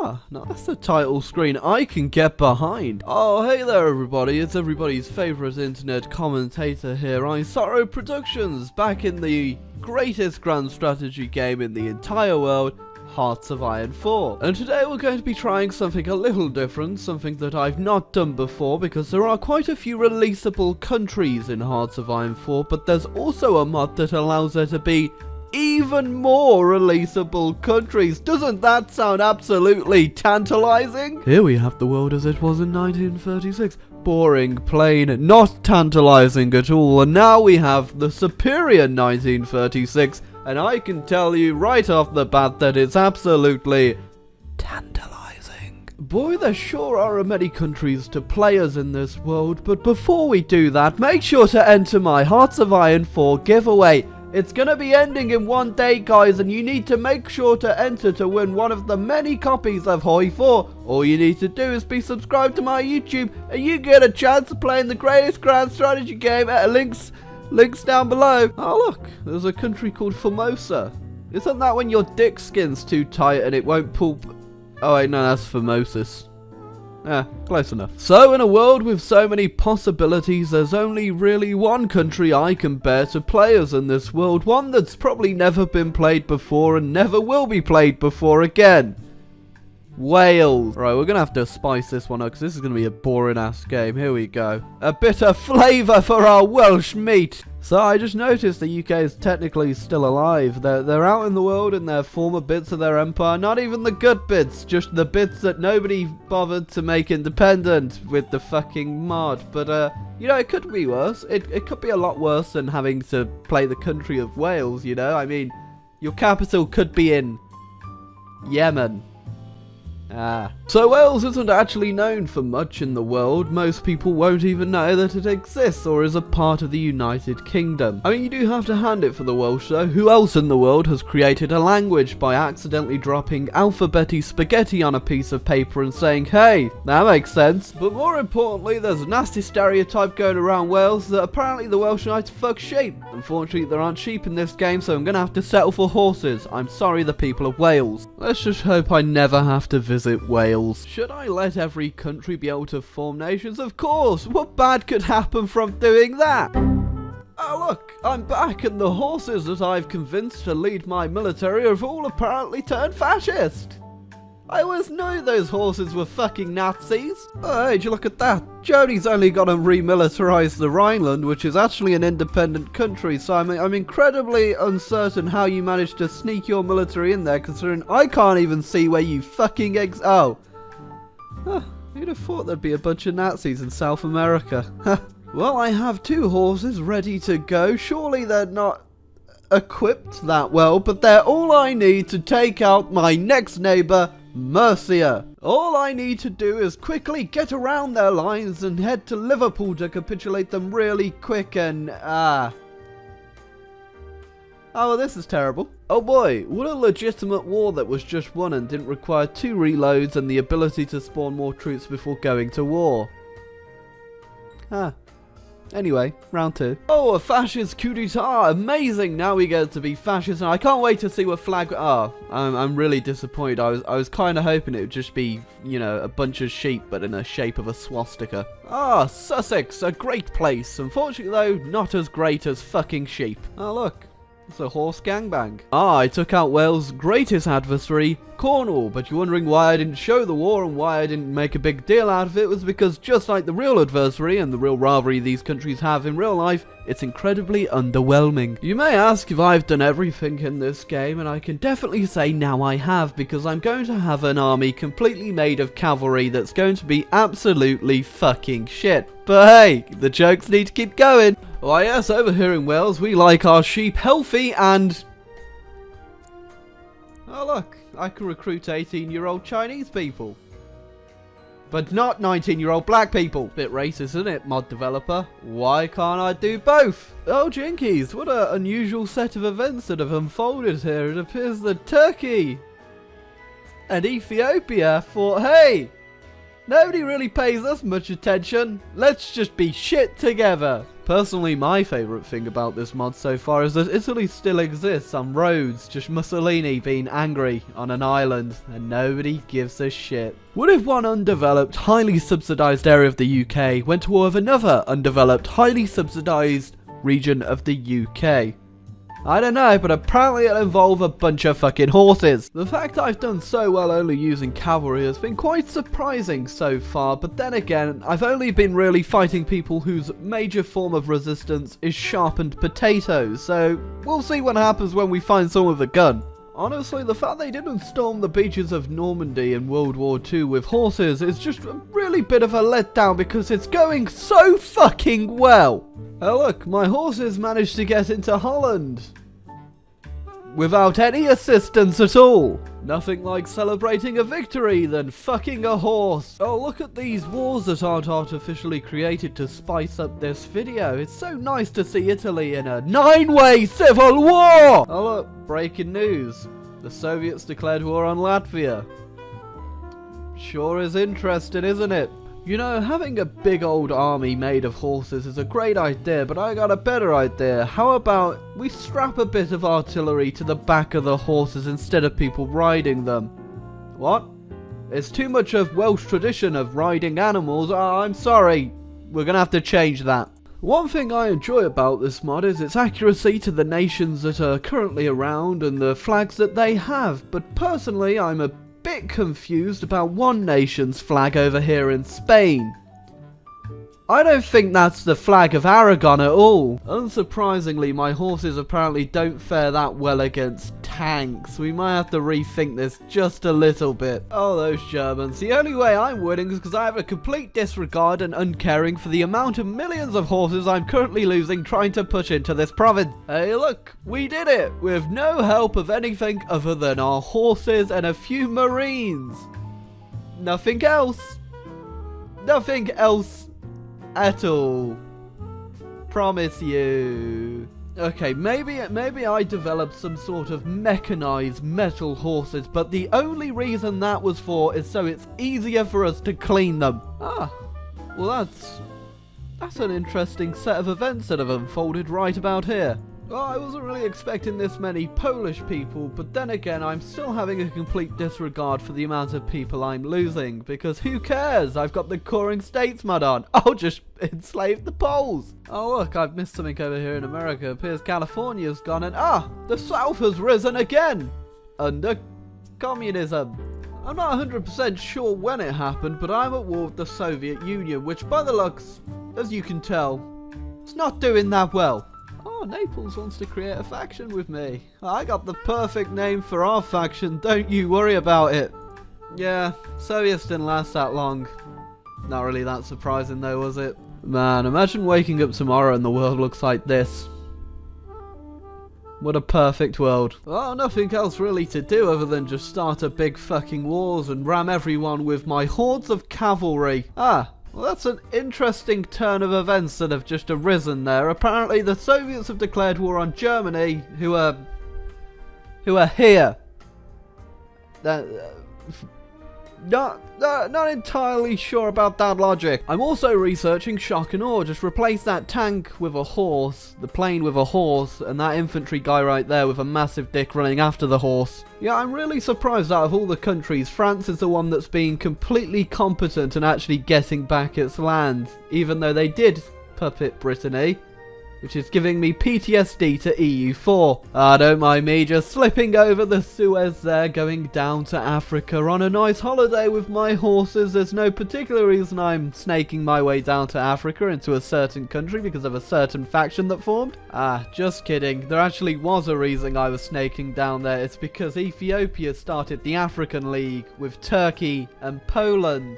Ah, now that's the title screen I can get behind. Oh, hey there everybody, it's everybody's favourite internet commentator here, Sorrow Productions, back in the greatest grand strategy game in the entire world, Hearts of Iron 4. And today we're going to be trying something a little different, something that I've not done before, because there are quite a few releasable countries in Hearts of Iron 4, but there's also a mod that allows there to be even more releasable countries. Doesn't that sound absolutely tantalizing? Here we have the world as it was in 1936. Boring, plain, not tantalizing at all. And now we have the superior 1936, and I can tell you right off the bat that it's absolutely tantalizing. Boy, there sure are many countries to players in this world, but before we do that, make sure to enter my Hearts of Iron 4 giveaway. It's gonna be ending in one day, guys, and you need to make sure to enter to win one of the many copies of Hoi 4. All you need to do is be subscribed to my YouTube, and you get a chance of playing the greatest grand strategy game at links down below. Oh look, there's a country called Formosa. Isn't that when your dick skin's too tight and it won't pull? Oh wait, no, that's Formosus. Yeah, close enough. So in a world with so many possibilities, there's only really one country I can bear to players in this world. One that's probably never been played before and never will be played before again. Wales. Right, we're going to have to spice this one up because this is going to be a boring ass game. Here we go. A bit of flavour for our Welsh meat. So I just noticed the UK is technically still alive. They're out in the world in their former bits of their empire. Not even the good bits, just the bits that nobody bothered to make independent with the fucking mod. But, you know, it could be worse. It could be a lot worse than having to play the country of Wales, you know? I mean, your capital could be in Yemen. So Wales isn't actually known for much in the world. Most people won't even know that it exists or is a part of the United Kingdom. I mean, you do have to hand it for the Welsh though. Who else in the world has created a language by accidentally dropping alphabety spaghetti on a piece of paper and saying, hey, that makes sense? But more importantly, there's a nasty stereotype going around Wales that apparently the Welsh like to fuck sheep. Unfortunately, there aren't sheep in this game, so I'm gonna have to settle for horses. I'm sorry, the people of Wales. Let's just hope I never have to visit Wales. Should I let every country be able to form nations? Of course! What bad could happen from doing that? Oh look, I'm back, and the horses that I've convinced to lead my military have all apparently turned fascist. I always knew those horses were fucking Nazis. Oh, hey, did you look at that? Jodi's only got to remilitarize the Rhineland, which is actually an independent country, so I'm incredibly uncertain how you managed to sneak your military in there, considering I can't even see where you fucking oh. Huh, you'd have thought there'd be a bunch of Nazis in South America. Well, I have two horses ready to go. Surely they're not equipped that well, but they're all I need to take out my next neighbour, Mercia. All I need to do is quickly get around their lines and head to Liverpool to capitulate them really quick and, Oh, this is terrible. Oh boy, what a legitimate war that was just won and didn't require 2 reloads and the ability to spawn more troops before going to war. Anyway, round 2. Oh, a fascist coup d'etat! Amazing! Now we get to be fascist, and I can't wait to see what flag. I'm really disappointed. I was kind of hoping it would just be, you know, a bunch of sheep, but in the shape of a swastika. Sussex, a great place. Unfortunately, though, not as great as fucking sheep. Oh, look. It's a horse gangbang. I took out Wales' greatest adversary, Cornwall, but you're wondering why I didn't show the war and why I didn't make a big deal out of it was because just like the real adversary and the real rivalry these countries have in real life, it's incredibly underwhelming. You may ask if I've done everything in this game, and I can definitely say now I have, because I'm going to have an army completely made of cavalry that's going to be absolutely fucking shit. But hey, the jokes need to keep going. Why yes, over here in Wales, we like our sheep healthy and... Oh look, I can recruit 18-year-old Chinese people. But not 19-year-old black people. Bit racist, isn't it, mod developer? Why can't I do both? Oh, jinkies, what an unusual set of events that have unfolded here. It appears that Turkey and Ethiopia thought, hey, nobody really pays us much attention. Let's just be shit together. Personally, my favourite thing about this mod so far is that Italy still exists on roads, just Mussolini being angry on an island, and nobody gives a shit. What if one undeveloped, highly subsidised area of the UK went to war with another undeveloped, highly subsidised region of the UK? I don't know, but apparently it'll involve a bunch of fucking horses. The fact I've done so well only using cavalry has been quite surprising so far, but then again, I've only been really fighting people whose major form of resistance is sharpened potatoes, so we'll see what happens when we find someone with a gun. Honestly, the fact they didn't storm the beaches of Normandy in World War II with horses is just a really bit of a letdown because it's going so fucking well. Oh look, my horses managed to get into Holland without any assistance at all. Nothing like celebrating a victory than fucking a horse. Oh, look at these wars that aren't artificially created to spice up this video. It's so nice to see Italy in a 9-way civil war. Oh look, breaking news. The Soviets declared war on Latvia. Sure is interesting, isn't it? You know, having a big old army made of horses is a great idea, but I got a better idea. How about we strap a bit of artillery to the back of the horses instead of people riding them? What? It's too much of Welsh tradition of riding animals. I'm sorry. We're gonna have to change that. One thing I enjoy about this mod is its accuracy to the nations that are currently around and the flags that they have, but personally I'm a bit confused about one nation's flag over here in Spain. I don't think that's the flag of Aragon at all. Unsurprisingly, my horses apparently don't fare that well against tanks. We might have to rethink this just a little bit. Oh, those Germans. The only way I'm winning is because I have a complete disregard and uncaring for the amount of millions of horses I'm currently losing trying to push into this province. Hey look, we did it with no help of anything other than our horses and a few marines. Nothing else. Nothing else at all. Promise you. Okay, maybe I developed some sort of mechanized metal horses, but the only reason that was for is so it's easier for us to clean them. Ah, well that's an interesting set of events that have unfolded right about here. Well, I wasn't really expecting this many Polish people, but then again, I'm still having a complete disregard for the amount of people I'm losing, because who cares? I've got the Coring States mod on. I'll just enslave the Poles. Oh look, I've missed something over here in America. It appears California's gone and the South has risen again under communism. I'm not 100% sure when it happened, but I'm at war with the Soviet Union, which by the looks, as you can tell, it's not doing that well. Oh, Naples wants to create a faction with me. I got the perfect name for our faction, don't you worry about it. Yeah, Soviets didn't last that long. Not really that surprising though, was it? Man, imagine waking up tomorrow and the world looks like this. What a perfect world. Well, nothing else really to do other than just start a big fucking wars and ram everyone with my hordes of cavalry. Well, that's an interesting turn of events that have just arisen there. Apparently, the Soviets have declared war on Germany, who are here. Not entirely sure about that logic. I'm also researching shock and awe. Just replace that tank with a horse, the plane with a horse, and that infantry guy right there with a massive dick running after the horse. Yeah, I'm really surprised out of all the countries, France is the one that's been completely competent in actually getting back its land, even though they did puppet Brittany, which is giving me PTSD to EU4. Don't mind me, just slipping over the Suez there, going down to Africa on a nice holiday with my horses. There's no particular reason I'm snaking my way down to Africa into a certain country because of a certain faction that formed. Just kidding. There actually was a reason I was snaking down there. It's because Ethiopia started the African League with Turkey and Poland.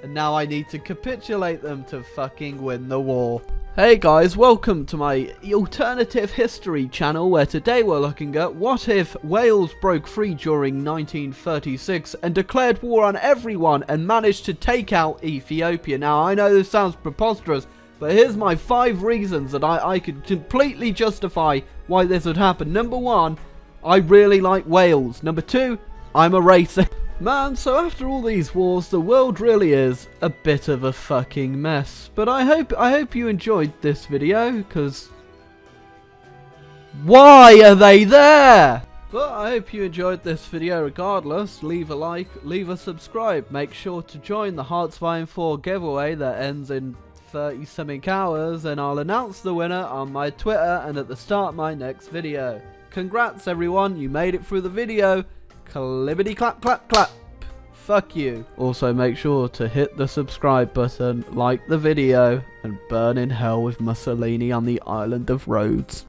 And now I need to capitulate them to fucking win the war. Hey guys, welcome to my alternative history channel, where today we're looking at what if Wales broke free during 1936 and declared war on everyone and managed to take out Ethiopia. Now I know this sounds preposterous, but here's my 5 reasons that I could completely justify why this would happen. Number 1, I really like Wales. Number 2, I'm a racist. Man, so after all these wars, the world really is a bit of a fucking mess. But I hope you enjoyed this video, because why are they there? But I hope you enjoyed this video regardless. Leave a like, leave a subscribe. Make sure to join the Hearts Vying 4 giveaway that ends in 30-something hours, and I'll announce the winner on my Twitter and at the start of my next video. Congrats everyone, you made it through the video. Clippity clap clap clap. Fuck you. Also make sure to hit the subscribe button, like the video, and burn in hell with Mussolini on the island of Rhodes.